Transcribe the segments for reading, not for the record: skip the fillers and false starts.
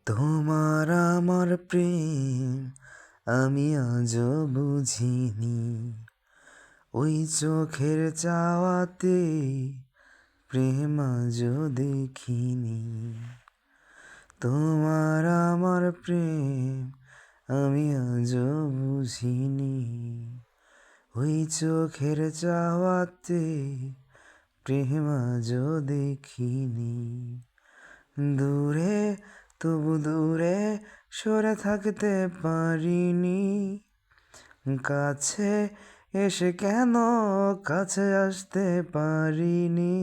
তোমার আমার প্রেম আমি আজও বুঝিনি, ওই চোখের চাওয়াতে প্রেম আজও দেখিনি। তোমার আমার প্রেম আমি আজও বুঝিনি, ওই চোখের চাওয়াতে প্রেম আজও দেখিনি। দূরে তবু দূরে সরে থাকতে পারিনি, কাছে এসে কেন কাছে আসতে পারিনি।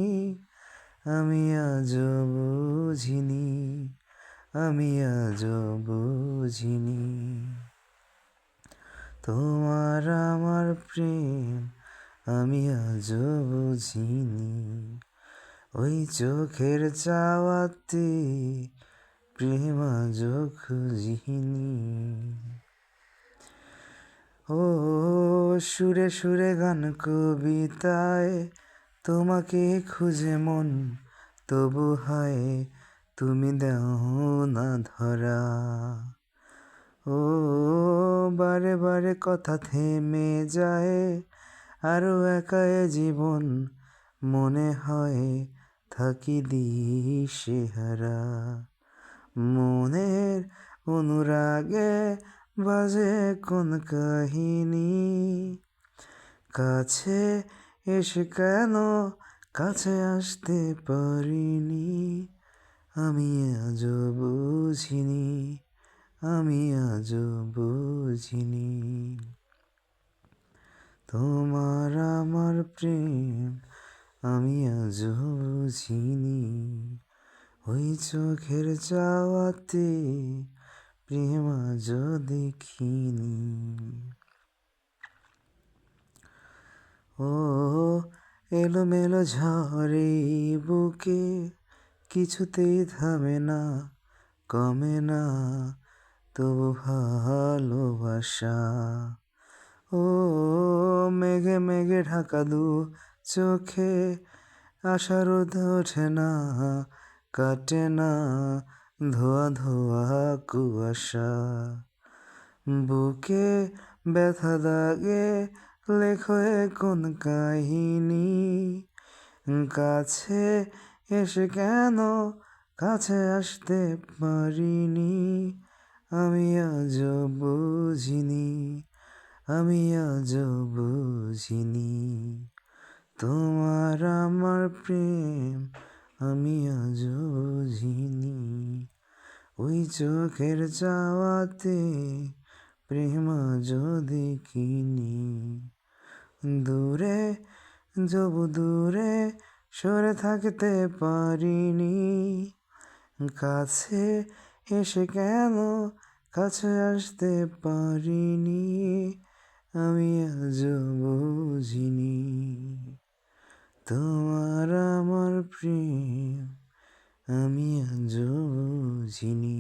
আমি আজও বুঝিনি, আমি আজও বুঝিনি। তোমার আমার প্রেম আমি আজও বুঝিনি, ওই চোখের চাওয়াতে প্রেম আজও খুঁজিনি। ও সুরে সুরে গান কবিতায় তোমাকে খুঁজে মন, তবু হায় তুমি দাও না ধরা। ও বারে বারে কথা থেমে যায়, আরো একা এ জীবন মনে হয় থাকি দিশেহারা। মনের অনুরাগে বাজে কোন কাহিনী, কাছে এসে কেন কাছে আসতে পারিনি। আমি আজও বুঝিনি, আমি আজও বুঝিনি। তোমার আমার প্রেম আমি আজও বুঝিনি, ওই চোখের চাওয়াতে প্রেম আজও দেখিনি। ও এলোমেলো ঝড়ে বুকে কিছুতেই থামে না, কমে না তবু ভালোবাসা। ও মেঘে মেঘে ঢাকা দু চোখে আশার রোদ ওঠে না, কাটে না ধোয়া ধোয়া কুয়াশা। বুকে ব্যথা দাগে লেখো কোন কাহিনী, কাছে এসে কেন কাছে আসতে পারিনি। আমি আজও বুঝিনি, আমি আজও বুঝিনি। তোমার আমার প্রেম আমি আজও বুঝিনি, ওই চোখের চাওয়াতে প্রেম আজও দেখিনি। দূরে যবু দূরে সরে থাকতে পারিনি, কাছে এসে কেন কাছে আসতে পারিনি। আমি আজও বুঝিনি, তোমার আমার প্রেম আমি আজও বুঝিনি।